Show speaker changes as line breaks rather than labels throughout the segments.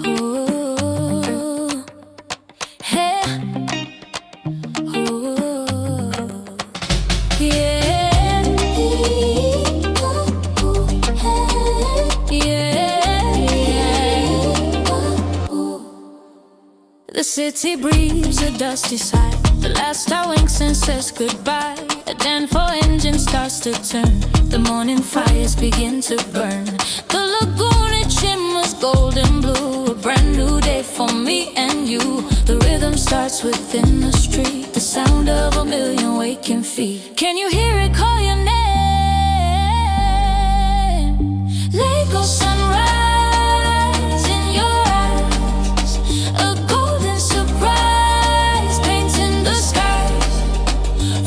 Ooh, hey, ooh, yeah, The city breathes a dusty sigh. The last star winks and says goodbye. A den for engine starts to turn. The morning fires begin to burn. The lagoon, it shimmers golden blue. A brand new day for me and you. The rhythm starts within the street. The sound of a million waking feet. Can you hear it call your name? Lagos sunrise in your eyes. A golden surprise painting the skies.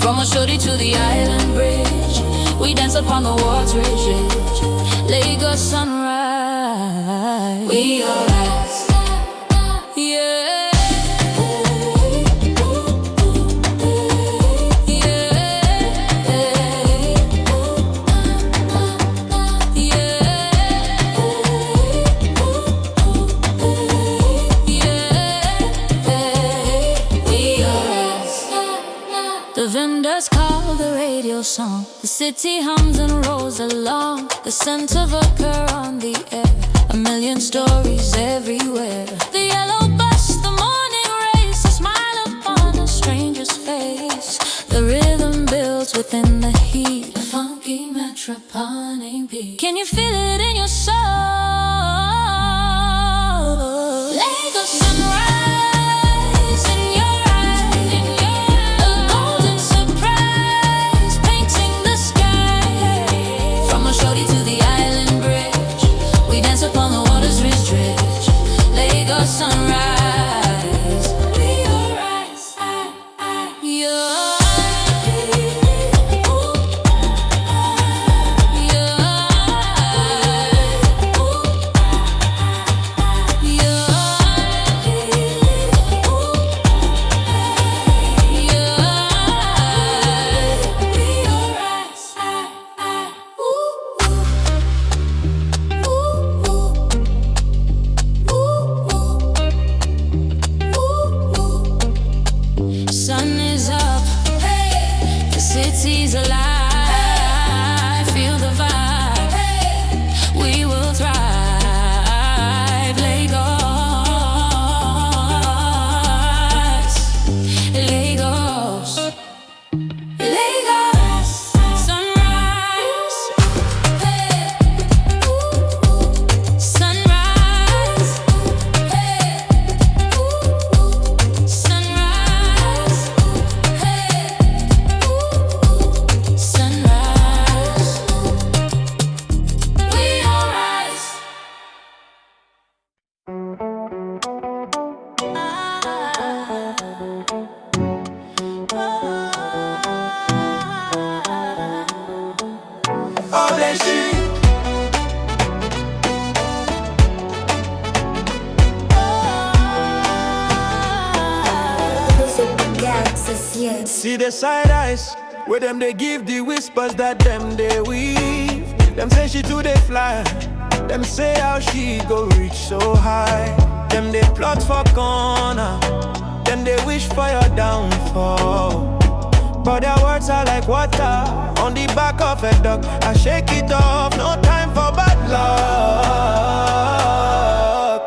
From Oshodi to the island bridge, we dance upon the water's ridge. Lagos sunrise, we are rise. Yeah. The vendors call the radio song. The city hums and rolls along. The scent of a cur on the air. A million stories everywhere. The yellow bus, the morning race. A smile upon a stranger's face. The rhythm builds within the heat. A funky metropolitan beat. Can you feel it in your soul? Lagos sunrise. Sunrise, we are rise, sun is up, the city's alive. Feel the vibe, we will thrive. Lagos, Lagos, Lagos, sunrise, sunrise, sunrise.
Odeshi. See the side eyes, where them they give the whispers that them they weave. Them say she too they fly, them say how she go reach so high. Them they plot for corner, them they wish for your downfall. But their words are like water on the back of a duck. I shake it off, no time for bad luck.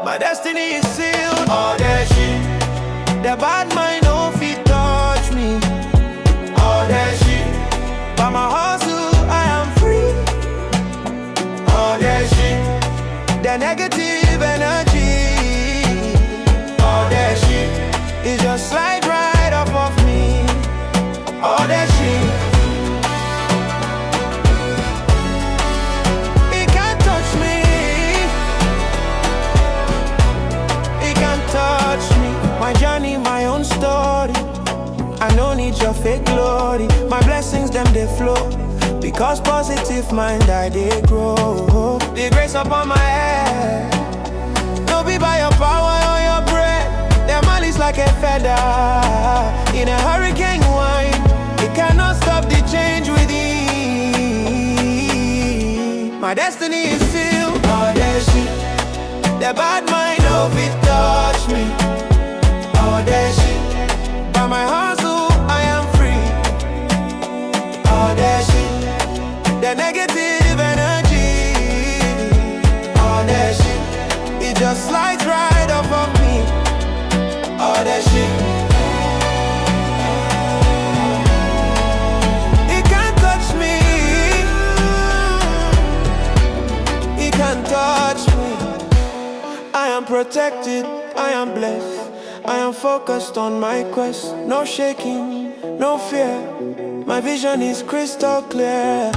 My destiny is sealed. Odeshi, the bad mind no fit touch me. Odeshi, by my hustle I am free. Odeshi, the negative energy. Odeshi, is just slide right off of me. Odeshi, he can't touch me. He can't touch me. My journey, my own story. I don't need your fake glory. My blessings, them they flow. Because positive mind, I they grow. The grace upon my head. No be by your power or your breath. Their malice like a feather in a hurricane wind. It cannot stop the change within. My destiny is sealed. Odeshi, The bad mind no fit touch me. Odeshi, by my hustle I am free. Odeshi, the negative energy. Odeshi, it just slides right off of me. Odeshi, it can't touch me. It can't touch me. I am protected, I am blessed. I am focused on my quest. No shaking, no fear. My vision is crystal clear.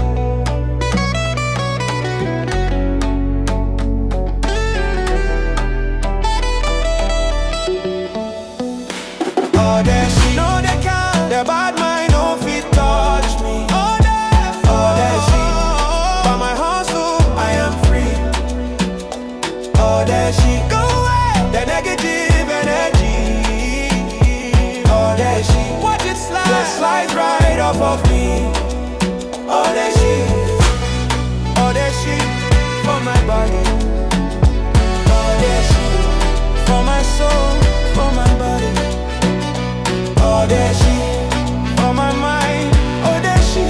Odeshi, no they can't. The bad mind no fit touch me. Odeshi, by my hustle I am free. Odeshi, go away. The negative energy. Odeshi, watch it slide. Just slide right off of me. Odeshi, Odeshi, for my body. Odeshi, for my soul, for my body. Odeshi, for my mind. Odeshi,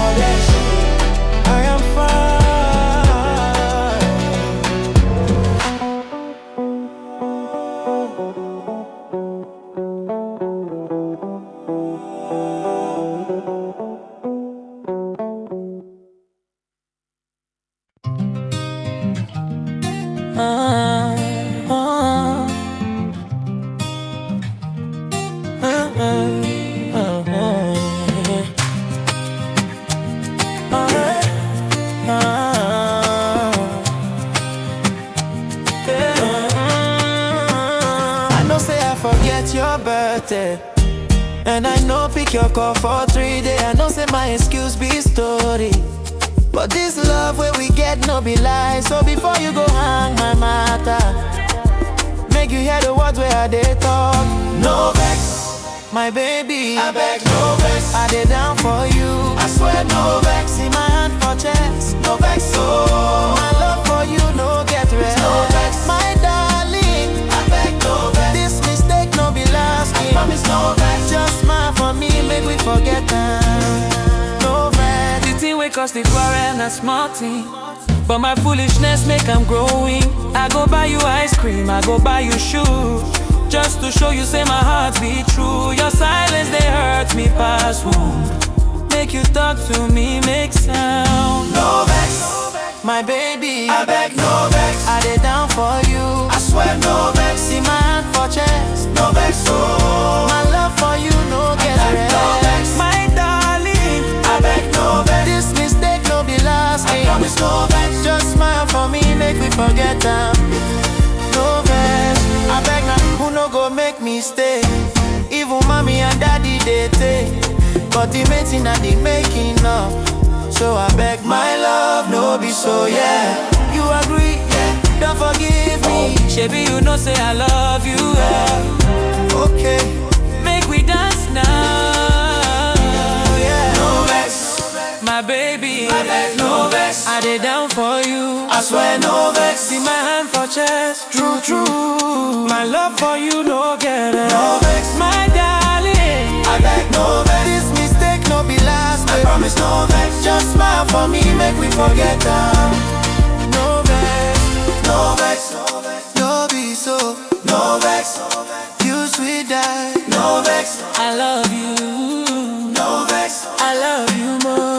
Odeshi, I am fine. I know say I forget your birthday, and I know pick your call for 3 days. I know say my excuse be story, but this love where we get no be lie. So before you go hang my matter, make you hear the words where I dey talk. No vex, my baby, I beg no vex. I dey down for you, I swear no vex. See my hand for chest, no vex. Oh, my love for you no get rest. No vex, my darling, I beg no vex. This mistake no be lasting, I promise no vex. Just smile for me, make we forget time. No vex.
The thing wey cause the quarrel na small thing, but my foolishness make am growing. I go buy you ice cream, I go buy you shoes, just to show you say my heart be true. Your silence they hurt me past wound. Make you talk to me, make sound.
No vex, my baby, I beg no vex. I dey down for you, I swear no vex. See my hand for chest, no vex. Oh, my love for you no get rest. No vex,
My darling,
I beg no vex.
this mistake no be lasting.
I promise no vex.
Just smile for me, make we forget them. No vex, I beg now, who no go make me stay? Even mommy and daddy they take, but the making and the making up. So I beg my love, no be so, yeah. You agree, yeah. Don't forgive me. Shebi you know say I love you, yeah.
Okay,
Make we dance now, yeah.
no vex,
My baby,
I beg no vex.
I dey down for you,
I swear no vex.
see my hand for chest, true, true. My love for you, no get it.
No vex,
My darling,
I beg no vex.
this mistake no be last.
I promise no vex.
Just smile for me, make we forget them. No vex,
No vex, no vex,
no be so.
no vex,
You sweet die,
no vex,
I love you.
no vex.
I love you more.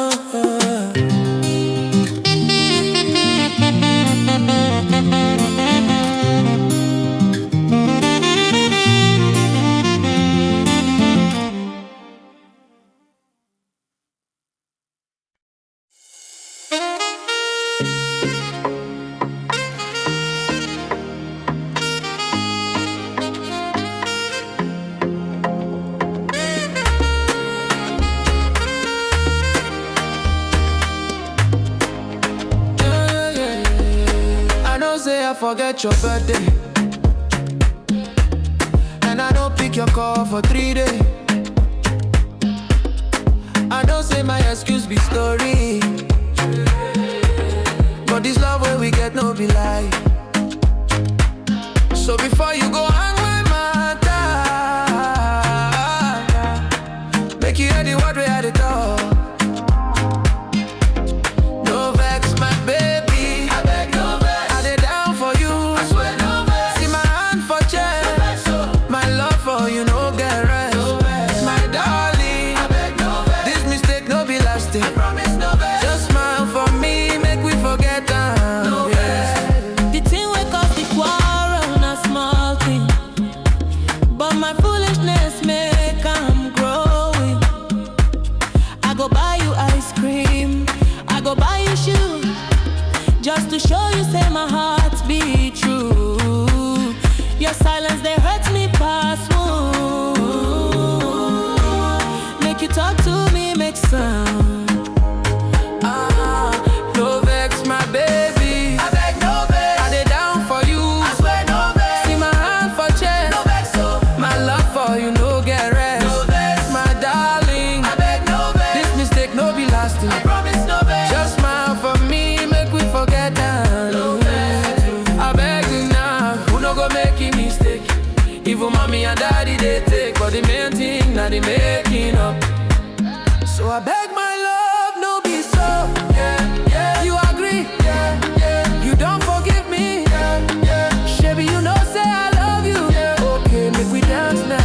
I forget your birthday, and I don't pick your call for 3 days. I don't say my excuse be story, but this love where we get forget, no be lie. So before you go hang my matter, make you hear the word we had it all. No vex, my baby. I beg no vex. I dey down for you. I swear no vex. See my hand for chest. No vex, oh. My love for you no get rest. No vex. My darling. I beg no vex. This mistake no be lasting. I promise no vex. Just smile for me, make we forget that. No vex.
The thing wake up the quarrel, not small thing. But my foolishness make I'm growing. I go buy you ice cream, I go buy you shoes, just to show you say my heart be true. Your silence they hurt me past wound. Make you talk to me, make sound.
No vex, my baby.
I beg no vex.
I dey down for you.
I swear no vex.
See my hand for chest.
No vex, oh.
My love for you no get rest.
No vex.
My darling.
I beg no vex.
This mistake no be lasting.
I promise no vex.
Just smile for me, make we forget that.
No vex.
I beg you now, who no go make a mistake? Even mommy and daddy they take, but the main thing now they making up. So I beg my love, no be so. Yeah, yeah. You agree? Yeah, yeah. You don't forgive me? Yeah, yeah. Shabby, you know say I love you. Yeah. Okay, make we dance now.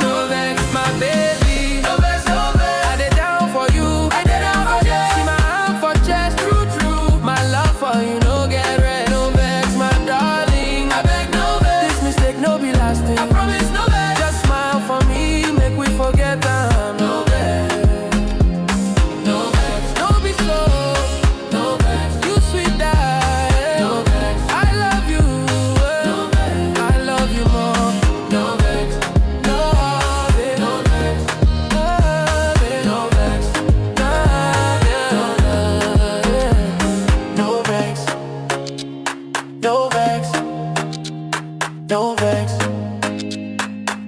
No vex, my baby.
No vex, no vex.
I dey down for you.
I dey down for you.
See my hand for chest, true, true. My love for you no get rest. No vex, my darling.
I beg no vex.
This mistake no be lasting.
I promise no vex.
Just smile for me, make we forget that.
No vex. No vex.
No be so.
No vex.
You sweet die.
No vex.
I love you.
No vex.
I love you more.
No vex.
No vex.
No vex. No vex. No vex. No vex. No vex.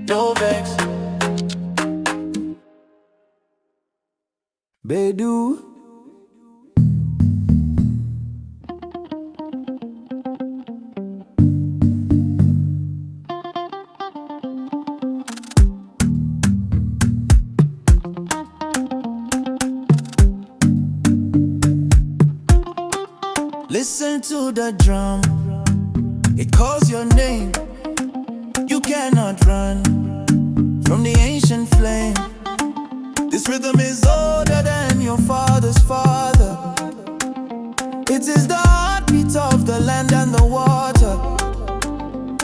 No vex.
Gbedu.
Listen to the drum. It calls your name. You cannot run from the ancient flame. This rhythm is older than your father's father. It is the heartbeat of the land and the water.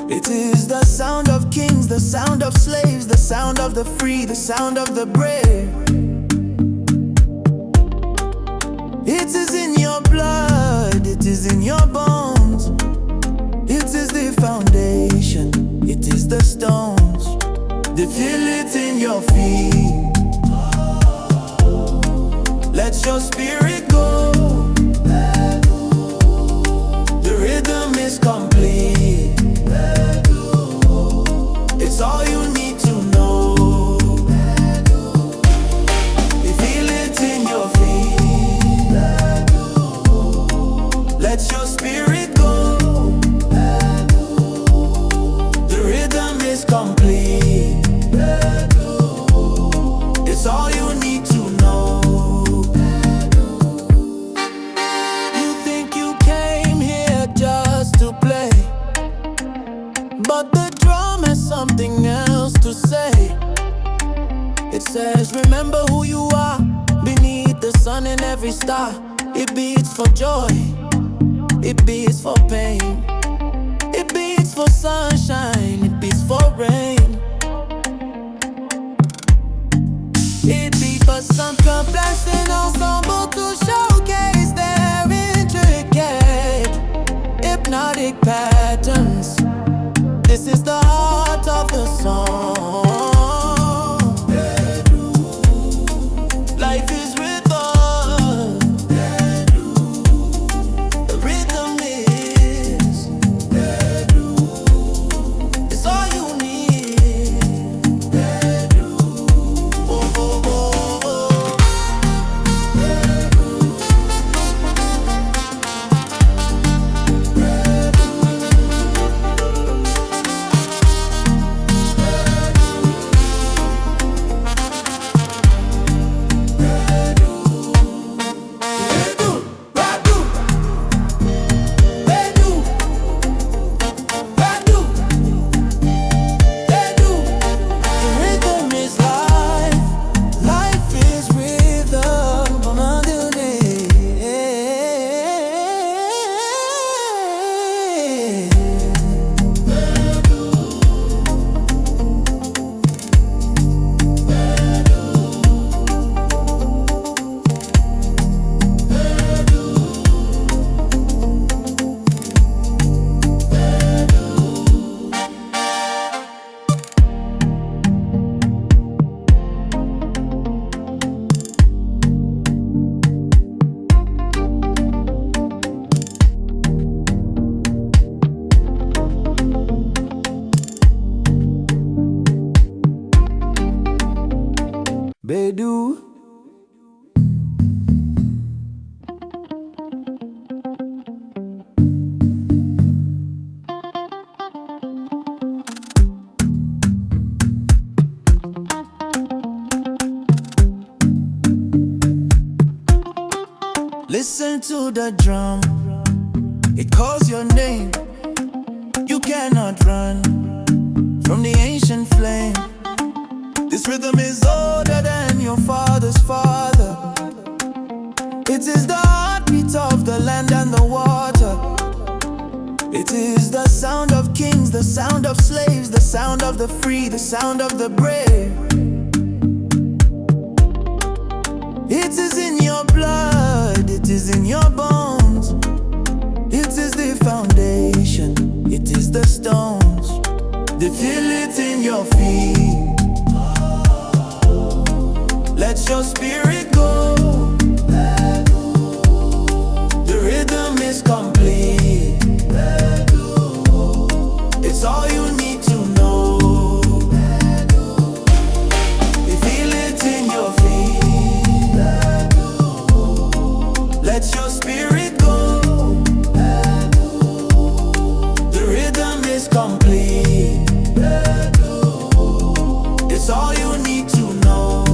It is the sound of kings, the sound of slaves, the sound of the free, the sound of the brave. It is in your blood, it is in your bones. It is the foundation, it is the stones. They feel it in your feet. Let your spirit go. The rhythm is complete. It's all you need to know. They feel it in your feet. Let your spirit go. The rhythm is complete. It's all you need to know. You think you came here just to play, but the drum has something else to say. It says, remember who you are beneath the sun and every star. It beats for joy, it beats for pain, it beats for sunshine, it beats for rain. It beats for some blasting ensemble to showcase their intricate hypnotic patterns. This is the heart of the song. Life is rhythm. The Listen to the drum, it calls your name. You cannot run from the ancient flame. This rhythm is older than your father's father. It is the heartbeat of the land and the water. It is the sound of kings, the sound of slaves, the sound of the free, the sound of the brave. It is in your blood, it is in your bones. It is the foundation, it is the stones. They feel it in your feet. Let your spirit go. The rhythm is complete. It's all you need to know. You feel it in your feet. Let your spirit go. The rhythm is complete. It's all you need to know.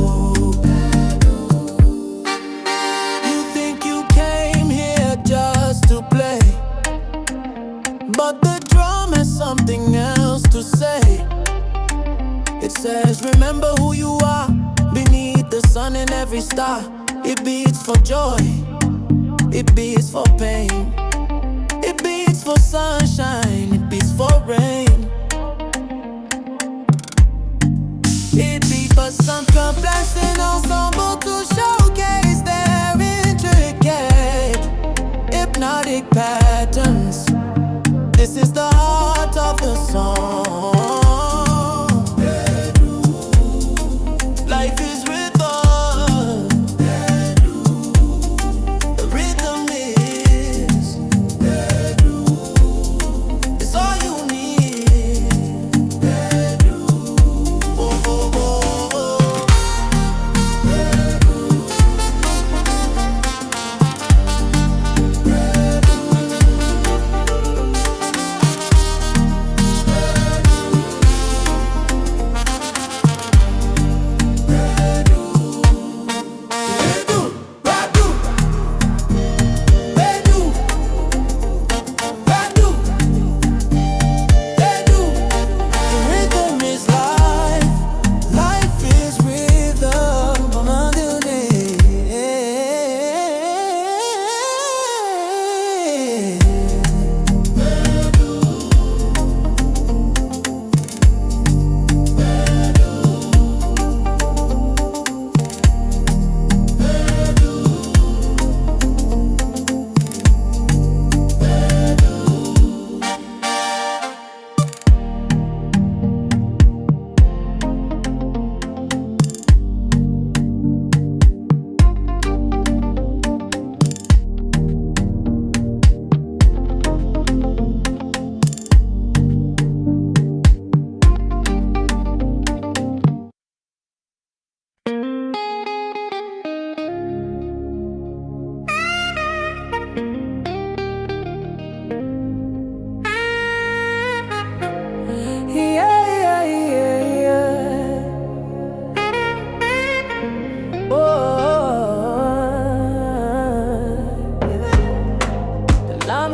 You think you came here just to play, but the drum has something else to say. It says, remember who you are beneath the sun and every star. It beats for joy, it beats for pain, it beats for sunshine, it beats for rain. It beats for some complex and ensemble to showcase their intricate hypnotic patterns. This is the heart of the song. Life is rhythm. The rhythm is. It's all you need. Oh, oh, oh, oh.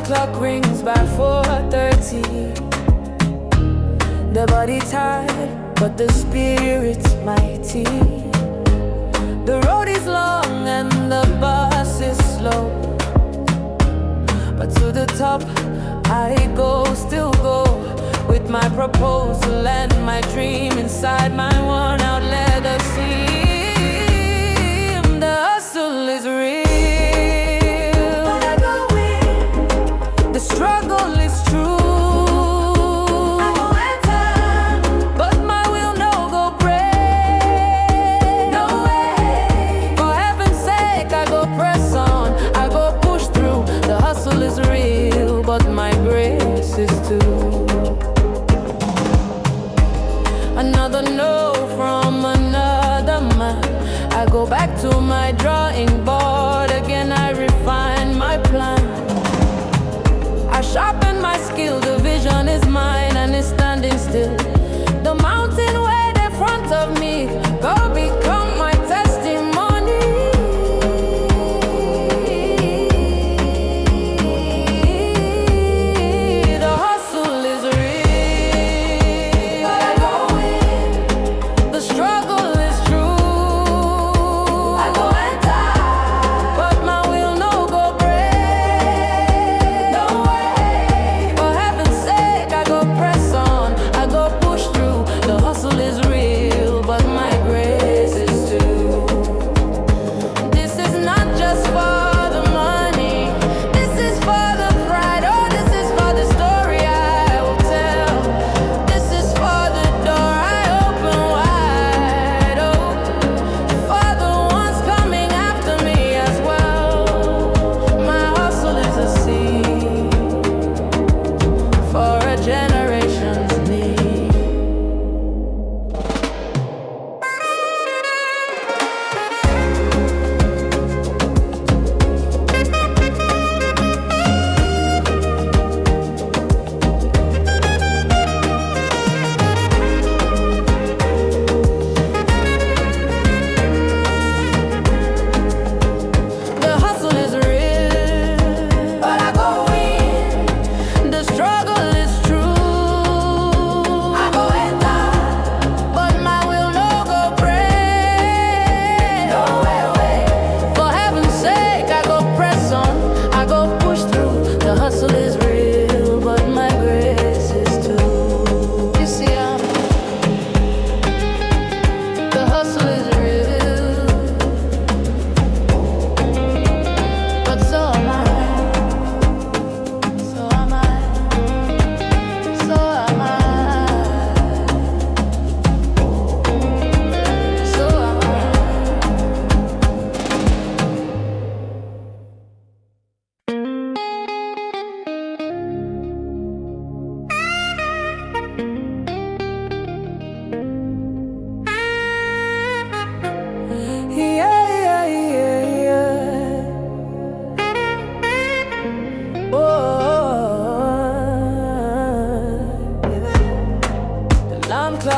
Clock rings by 4:30. The body tired, but the spirit's mighty. The road is long and the bus is slow, but to the top I go, still go, with my proposal and my dream inside my worn-out leather seam. The hustle is real. The struggle is true. I go enter, but my will no go break. No way. For heaven's sake, I go press on, I go push through. The hustle is real, but my grace is too. Another no from another man. I go back to my drawing board.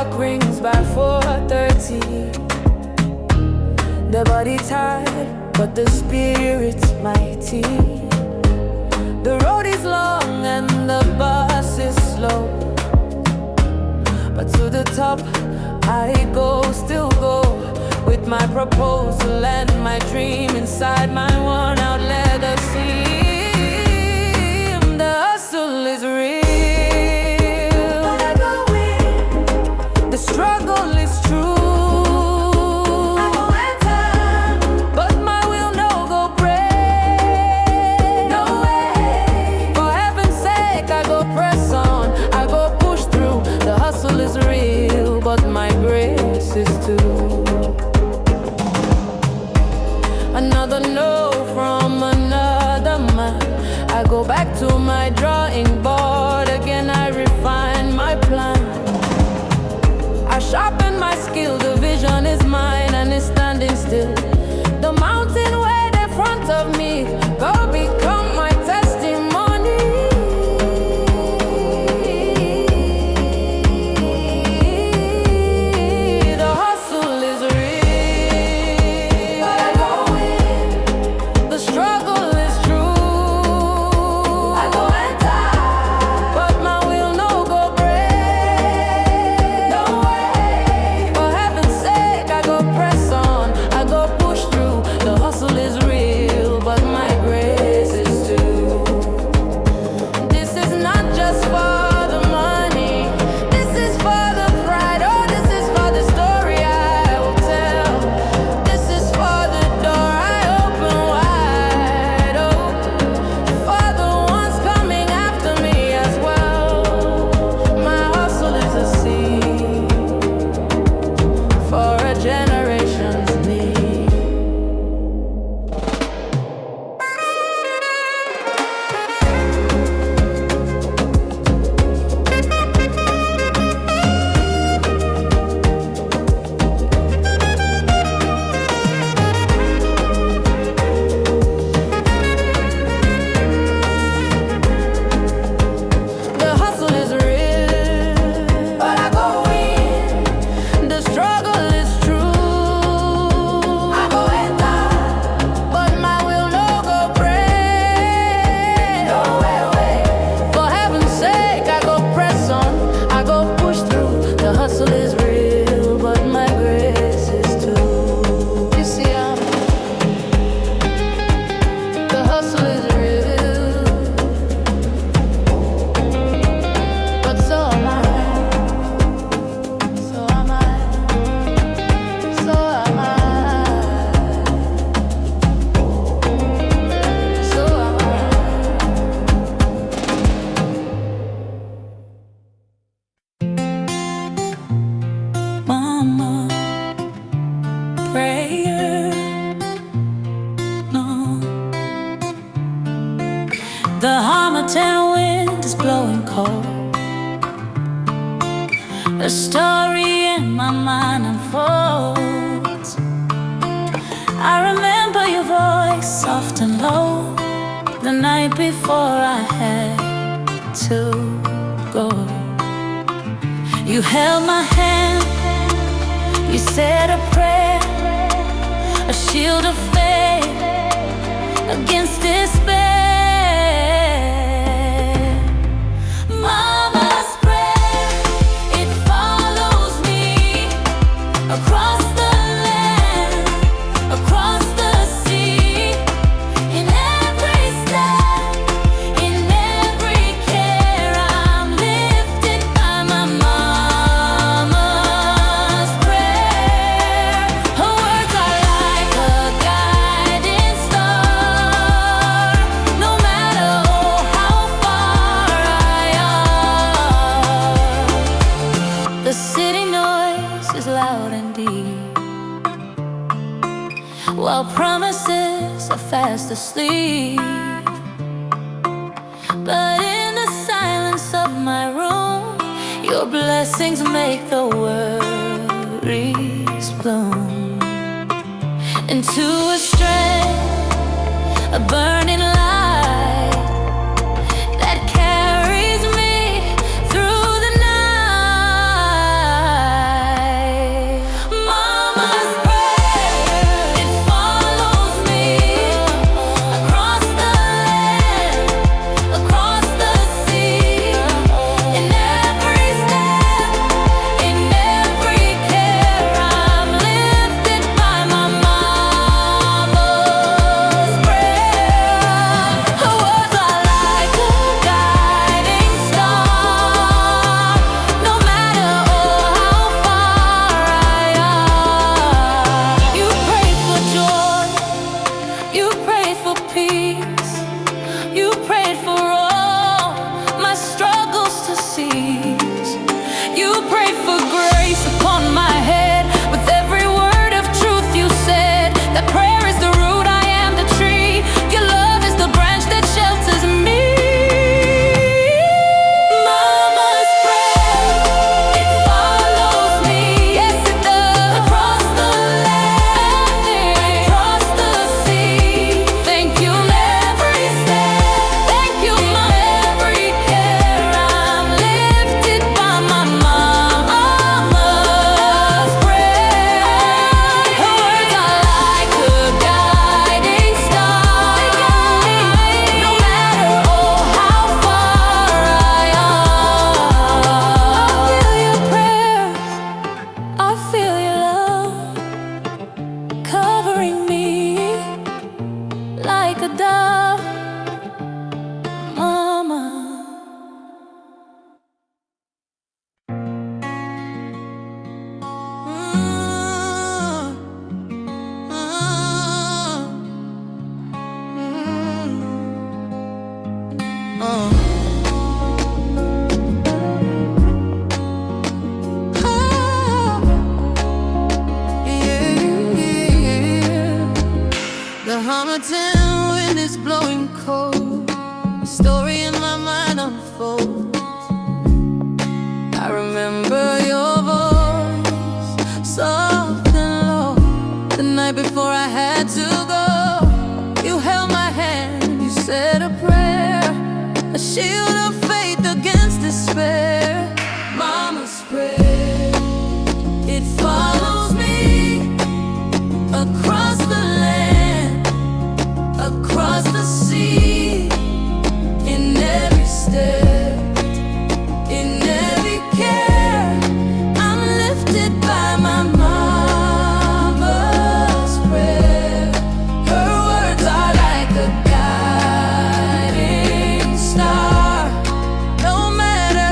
clock rings by 4:30. The body tired, but the spirit's mighty. The road is long and the bus is slow, but to the top I go, still go, with my proposal and my dream inside my worn-out leather seam. The hustle is real, but I go in. The struggle is true. I go enter, but my will no go break. No way. For heaven's sake, I go press on. I go push through. The hustle is real, but my grace is too. Another no from another man. I go back to my drawing board again. I refine my plan. I sharpen my skill. The vision is mine and it's standing still. The mountain way in front of me go become my testimony. The hustle is real, but I go in. The struggle is true. I go enter, but my will no go break. No way. For heaven's sake, I go press on. I go push through. The hustle is real, but my grace is too. This is not just for the money. This is for the pride. Oh, this is for the story I will tell. This is for the door I open wide. Oh, for the ones coming after me as well. My hustle is a seed for a generation's need. The hustle is real, but I go in. The struggle is true. I go enter, but my will no go break. No way. For heaven's sake, I go press on. I go push through. The hustle is real, but my grace is too. You see, the hustle is real, but so am I. So am I. So am I. So am I.
Mama, prayer, no. The Hamilton wind is blowing cold. A story in my mind unfolds. I remember your voice, soft and low, the night before I had to go. You held my hand, you said a prayer, a shield of faith against despair. Mama's prayer, it follows me across the land, across the sea, in every step, in every care. I'm lifted by my mama's prayer. Her words are like a guiding star, no matter how far I am. The city noise is loud and deep, while promises are fast asleep. But in the silence of my room, your blessings make the worries bloom into a strength, a burning light that carries me through the night. You prayed for all my struggles to cease. You prayed for grace upon my head. With every word of truth you said, that prayer is the root, I am the tree. Your love is the branch that shelters me. Mama's prayer, it follows me. Yes, it does. Across the land, across the sea. Thank you every step. Thank you my every care. I'm lifted by my mama's prayer. Her words are like a guiding star. No matter how far I am, I feel your prayers. I feel your love covering me like a dove, Mama.
The Hamilton wind is blowing cold. The story in my mind unfolds. I remember your voice, soft and low. The night before I had to go, you held my hand, you said a prayer, a shield of faith against despair. Mama's prayer, it follows me across the land, across the sea, in every step, in every care. I'm lifted by my mama's prayer. Her words are like a guiding star. No matter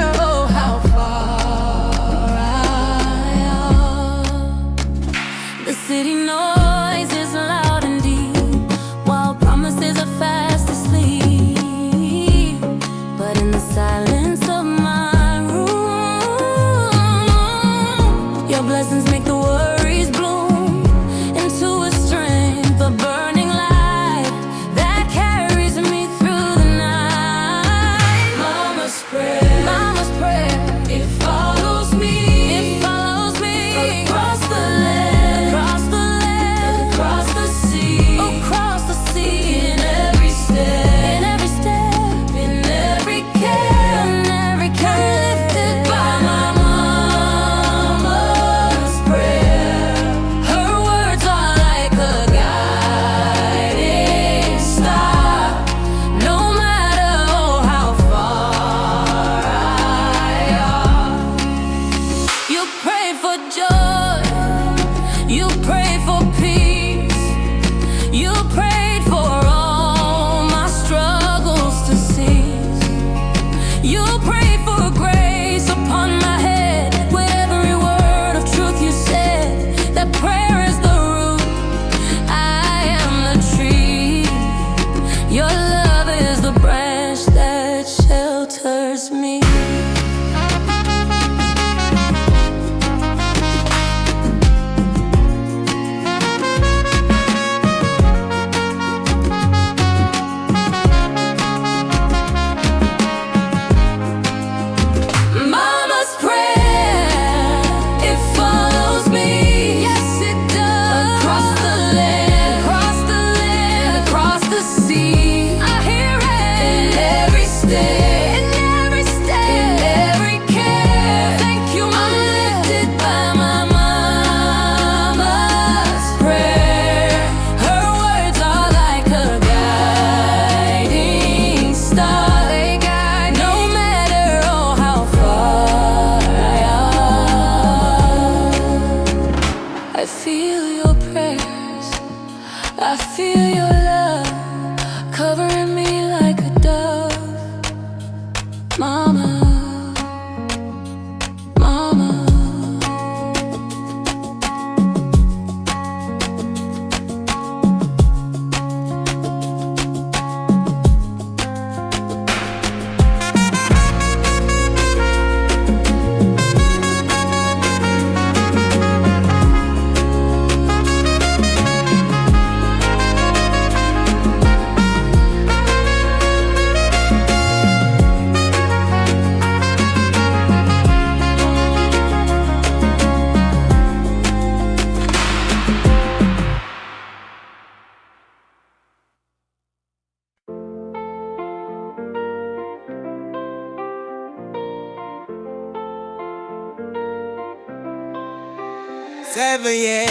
Rêveillait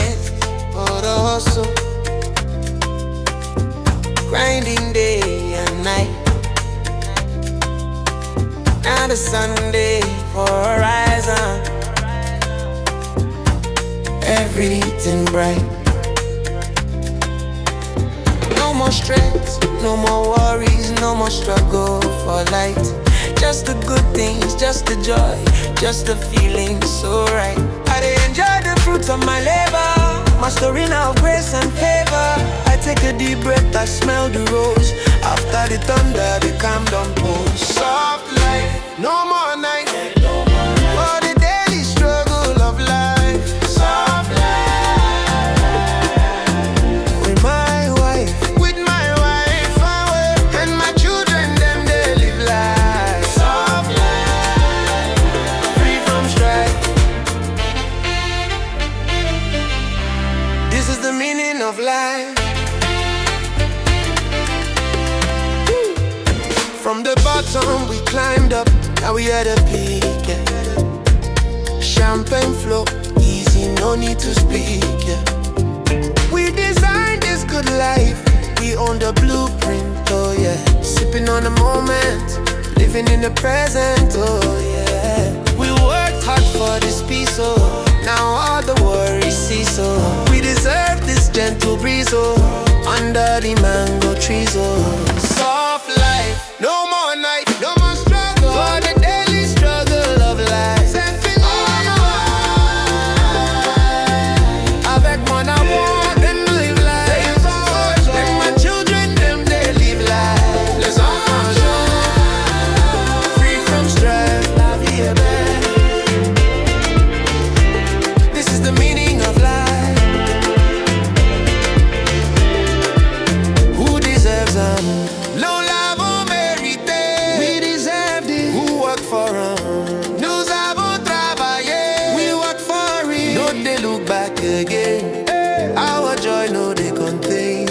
for the hustle, grinding day and night. Now the Sunday for horizon, everything bright. No more stress, no more worries, no more struggle for light. Just the good things, just the joy, just the feeling so right. I dey enjoy the fruits of my labor, my story now of grace and favor. I take a deep breath, I smell the rose. After the thunder, the calm down pose. Soft life, no more night, for the daily struggle of life. Soft life, with my wife, I work, and my children, them they live life. Soft life, free from strife. This is the meaning of life. From the bottom we climbed up, now we at the peak, yeah. Champagne flow, easy, no need to speak, yeah. We designed this good life, we own the blueprint, oh yeah. Sipping on the moment, living in the present, oh yeah. We worked hard for this peace, oh. Now all the worries cease, oh. We deserve this gentle breeze, oh. Under the mango trees, oh. Soft life, no more night, no more struggle, for the daily struggle of life. Avec mon amour, them live life. Avec my children, them they live life. Les enfants jeunes, free from strife, la vie est belle. This is the meaning of life. Who deserves them? L'on l'avons mérité. We deserved it. Who worked for them? Nous avons travaillé. We worked for it. Don't they look back again? Our joy, no they contain.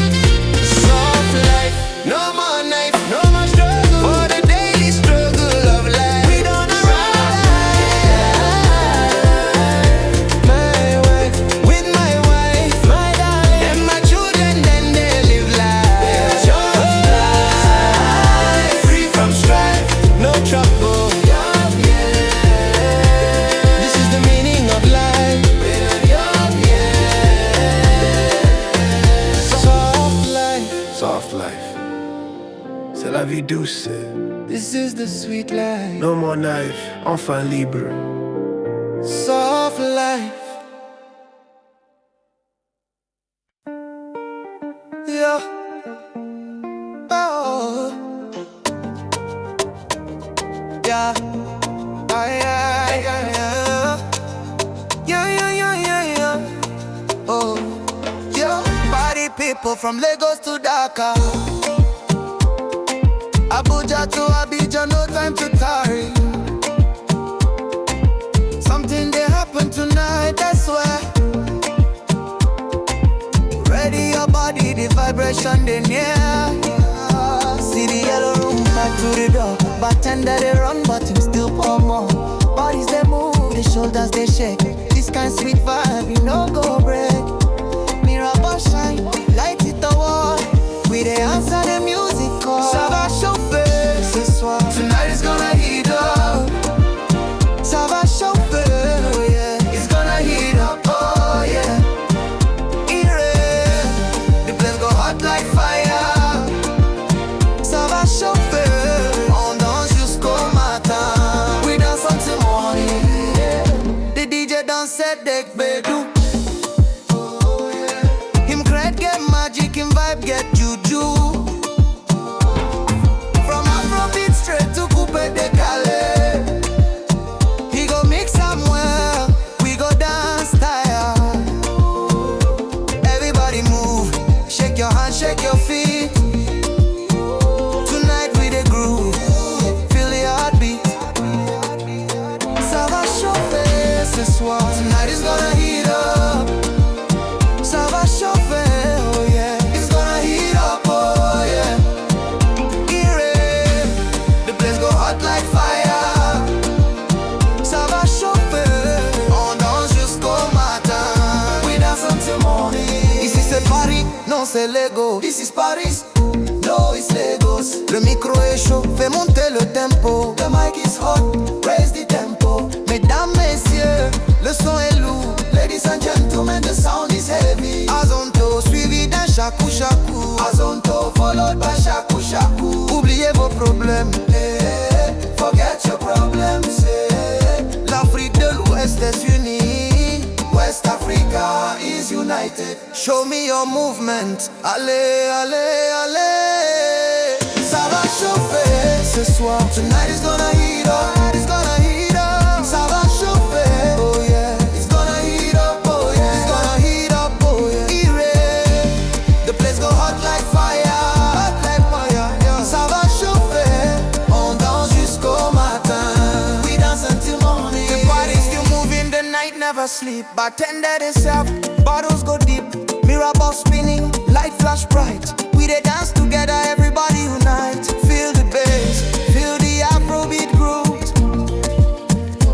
Soft life, no more knife, no more struggle, for the daily struggle of life. We don't arrive. My wife, with my wife, my darling, and my children, then they live life. Soft life, free from strife, no trouble. This is the meaning of life. Soft life,
Soft life, c'est la vie douce.
this is the sweet life.
No more knife, enfant libre.
Soft life. Yeah. Oh. Yeah. Yeah, yeah, yeah. Yeah, yeah, yeah, yeah, yeah. Oh. Yeah. Party people from Lagos to Dhaka, Abuja to Abidjan, no time to tarry. Something they happen tonight, that's why. Ready your body, the vibration they near. See the yellow room, back to the door. Bartender they run, but him still pour more. Bodies they move, the shoulders they shake. This kind sweet vibe, you know go break. Mirror shine, light it the wall. We they answer the music call. Ça va chauffer ce soir. Tonight is gonna heat up. Ça va chauffer, oh yeah. It's gonna heat up, oh yeah. The place go hot like fire. Ça va chauffer. On danse jusqu'au matin. We dance until morning, yeah. The DJ dance set the Gbedu. Oh yeah. Him create get magic, him vibe get juju. From Afrobeat straight to coupe de Calais. He go mix somewhere, we go dance style. Everybody move, shake your hands, shake your feet. ce soir. Tonight is gonna heat up. Ça va chauffer, oh yeah. It's gonna heat up, oh yeah. Hear it. The place go hot like fire. Ça va chauffer. On danse jusqu'au matin. We dance until morning. Ici c'est Paris, non c'est Lego. This is Paris, no it's Lagos. Le micro est chaud, fais monter le tempo. The mic is hot, raise the tempo. Mesdames, messieurs, le son est lourd. Ladies and gentlemen, the sound is heavy. Azonto, suivi d'un shaku shaku. Azonto, followed by shaku shaku. Oubliez vos problèmes, forget your problems. L'Afrique de l'Ouest est unie. West Africa is united. Show me your movement. Allez, allez, allez. Ça va chauffer ce soir. Tonight is gonna heat up. It's gonna heat up. Ça va chauffer. Oh yeah. It's gonna heat up. Oh yeah. It's gonna heat up. Oh yeah. Hear it. The place go hot like fire. Hot like fire. Yeah. Ça va chauffer. On danse jusqu'au matin. We dance until morning. The body's still moving. The night never sleep. Bartender itself. Bottles go deep. Mirror ball spinning. Light flash bright. We dey dance together. Everybody unite. Feel the bass. Feel the Afrobeat groove.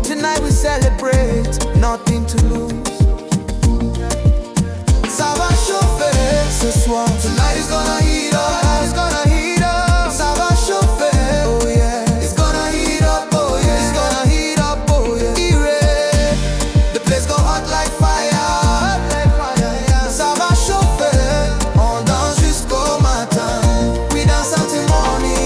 Tonight we celebrate. Nothing to lose. Ça va chauffer ce soir. Tonight is gonna heat up. It's gonna heat up. Ça va chauffer. Oh yeah. It's gonna heat up. Oh yeah. It's gonna heat up. Oh yeah. Hear it. The place go hot like fire. Hot like fire. Yeah. Ça va chauffer. On danse jusqu'au matin. We dance until morning.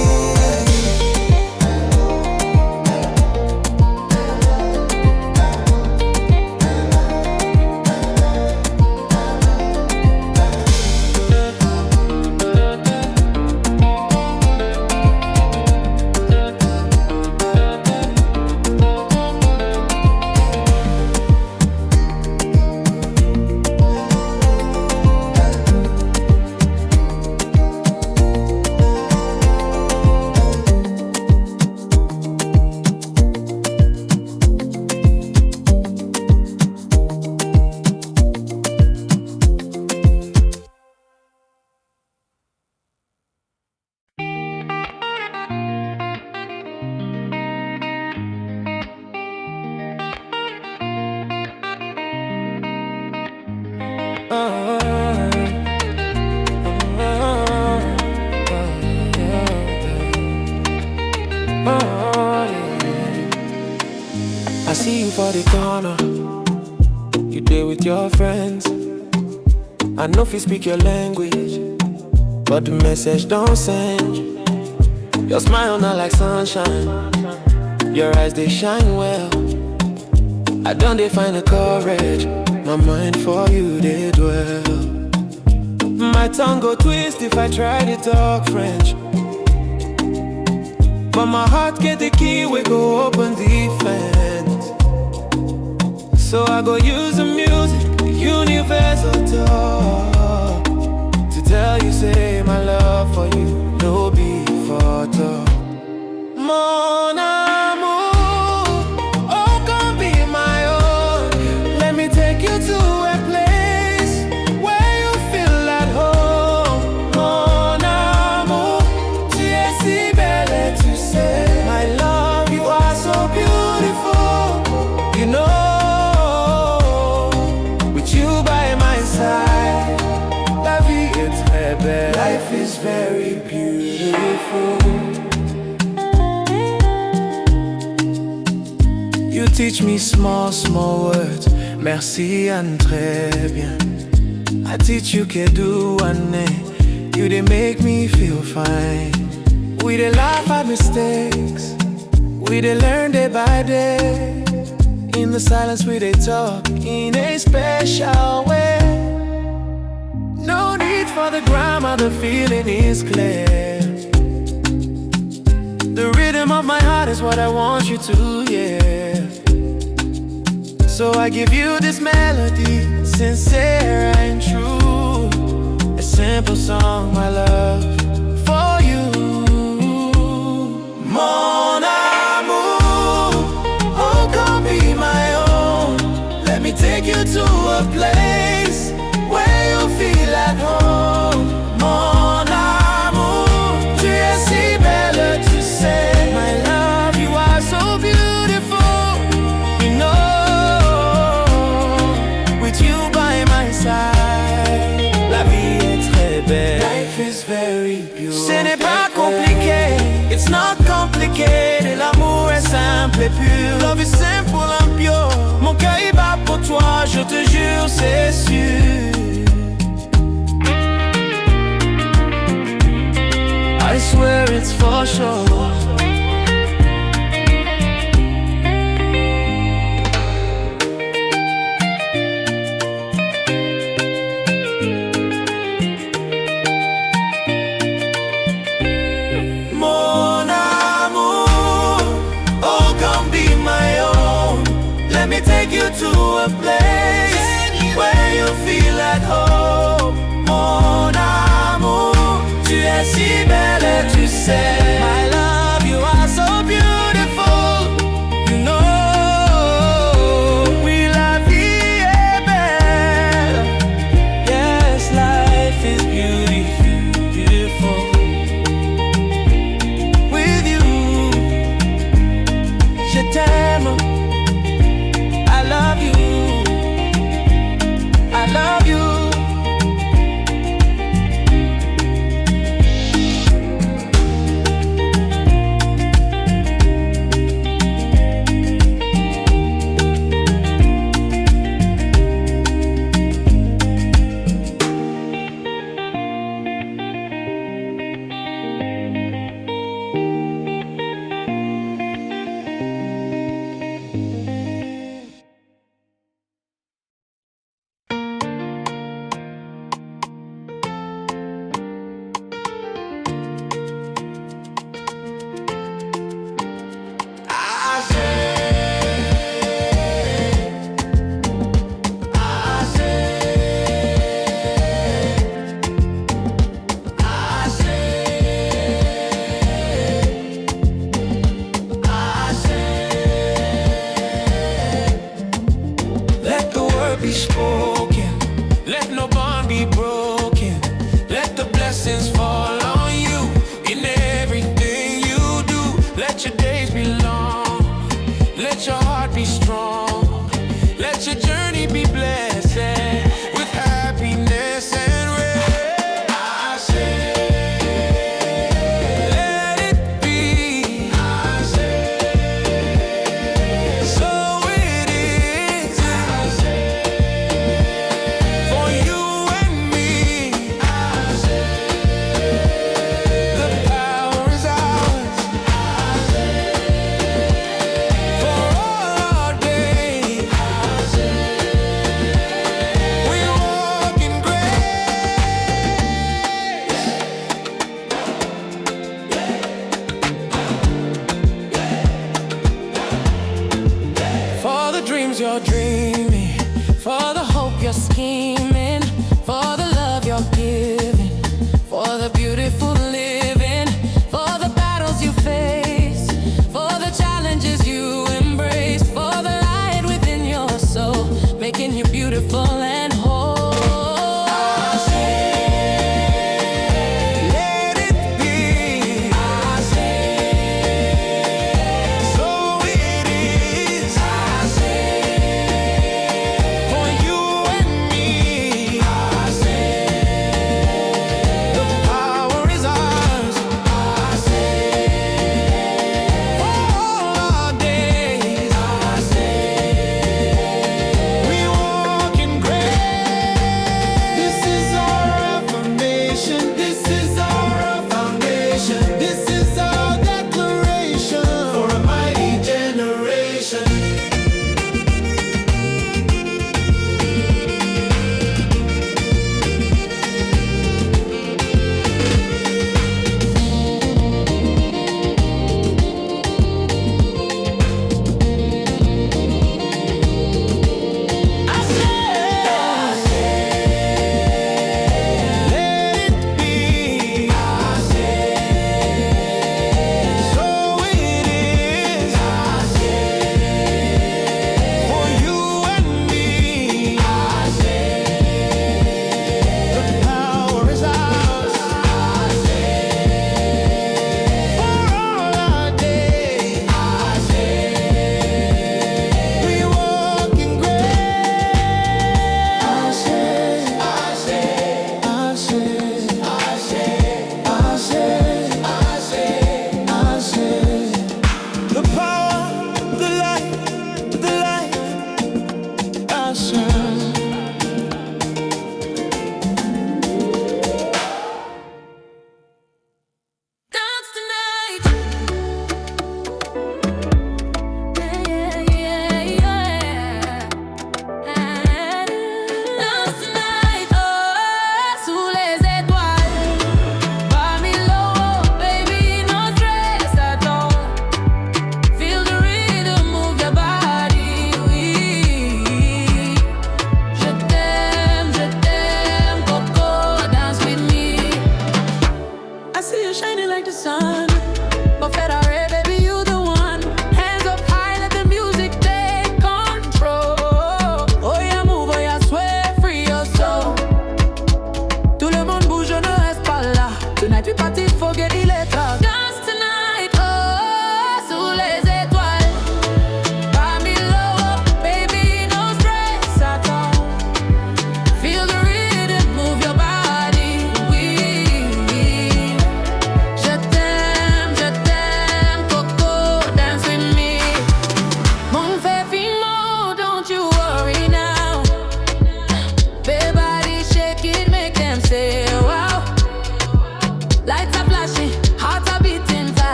I see you for the corner. You there with your friends. I know if you speak your language, but the message don't send. Your smile not like sunshine. Your eyes they shine well. I don't define the courage. My mind for you they dwell. My tongue go twist if I try to talk French, but my heart get the key, we go open defense. So I go use the music, the universal talk, to tell you say my love for you no be for talk. Mon amour, oh come be my own. Let me take you to a place where you feel at home. Mon amour, tu es si belle et tu sais, my love, you are so beautiful. You know, with you by my side, la vie est très belle. Life is very beautiful. You teach me small, small words. Merci and très bien. I teach you Gbedu and you they make me feel fine. We they laugh at mistakes. We they learn day by day. In the silence we they talk in a special way. No need for the grammar, the feeling is clear. The rhythm of my heart is what I want you to hear. So I give you this melody, sincere and true. A simple song, my love, for you. Mon amour, oh come be my own. sure.
Mon amour, oh come be my own. Let me take you to a place where you feel at home. Mon amour, tu es si belle et tu sais. My love, you are so beautiful. You know, oui la vie est belle. Yes, life is beautiful, beautiful. With you, je t'aime. I love you. I love you. Let the word be spoken. Let no bond be broken. Let the blessings fall on you in everything you do. Let your days be long. Let your heart be strong. Let your journey be blessed with happiness and rest. I say, let it be. I say, so it is. I say, for you and me. I say, the power is ours. I say, for all our days. I say, we walk in grace. For the dreams you're dreaming, for the hope you're scheming, for the love you're giving, for the beautiful living, for the battles you face, for the challenges you embrace, for the light within your soul, making you beautiful and whole. I say, let it be. I say, so it is. I say, for you and me. I say,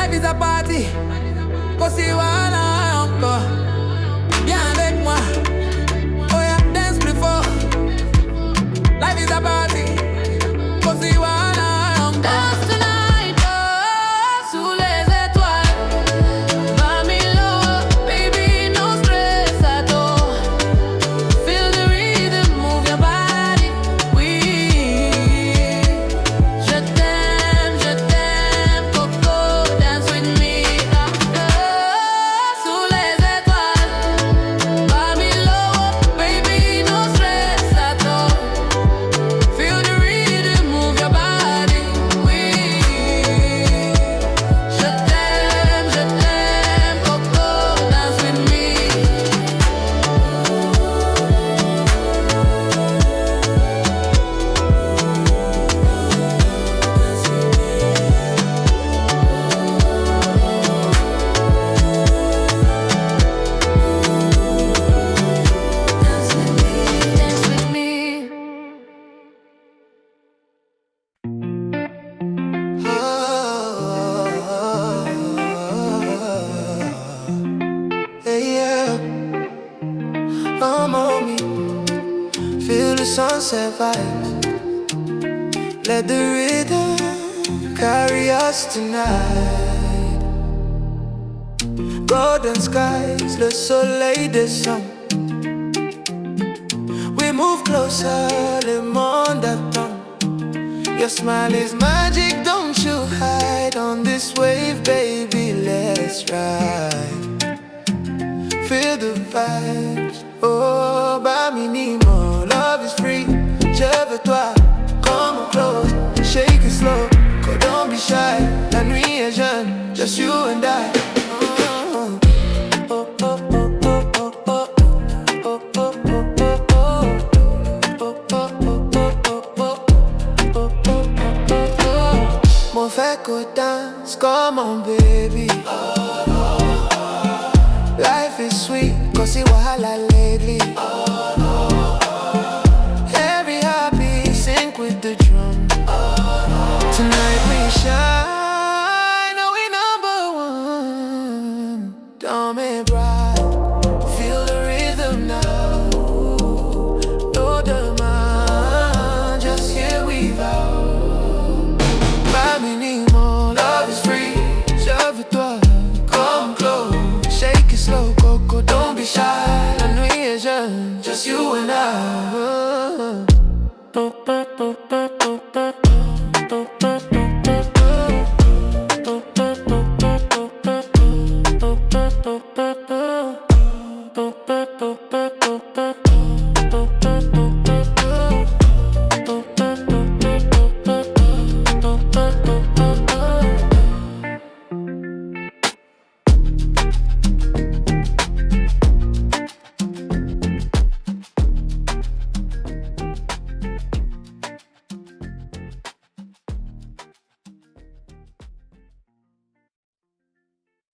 Life is a party, cause you wanna encore. Viens avec moi, oh yeah, dance plus fort. Life is a party, cause you wanna encore. Dance tonight, oh, sous les étoiles. Mamilo, baby, no stress at all. Feel the rhythm, move your body. Oui, je t'aime, Coco, dance with me. Sous les étoiles. Mamilo, baby, no stress at all. Feel the rhythm, move your body. Oui, je t'aime, Coco, dance with me. Dance with me.
Hey, yeah, come on me. Feel the sunset vibes. Let the rhythm carry us tonight. Golden skies, le soleil descend. We move closer, le monde attend. Your smile is magic, don't you hide on this wave, baby, let's ride. Feel the vibes, oh, bah, minimo, love is free. Je veux toi, come close, shake it slow, go, don't be shy. La nuit est jeune, just you and I. Mon fait qu'on dance, come on baby. Life is sweet, cause it wahala lately. Every heartbeat sync with the drum. Tonight we shine, oh we number one. Don't be bright, feel the rhythm now. No demand, just here we vow. Pas minimum, love is free. Je veux toi, come close. Shake it slow, Coco, don't be shy. La nuit est jeune, just you and I.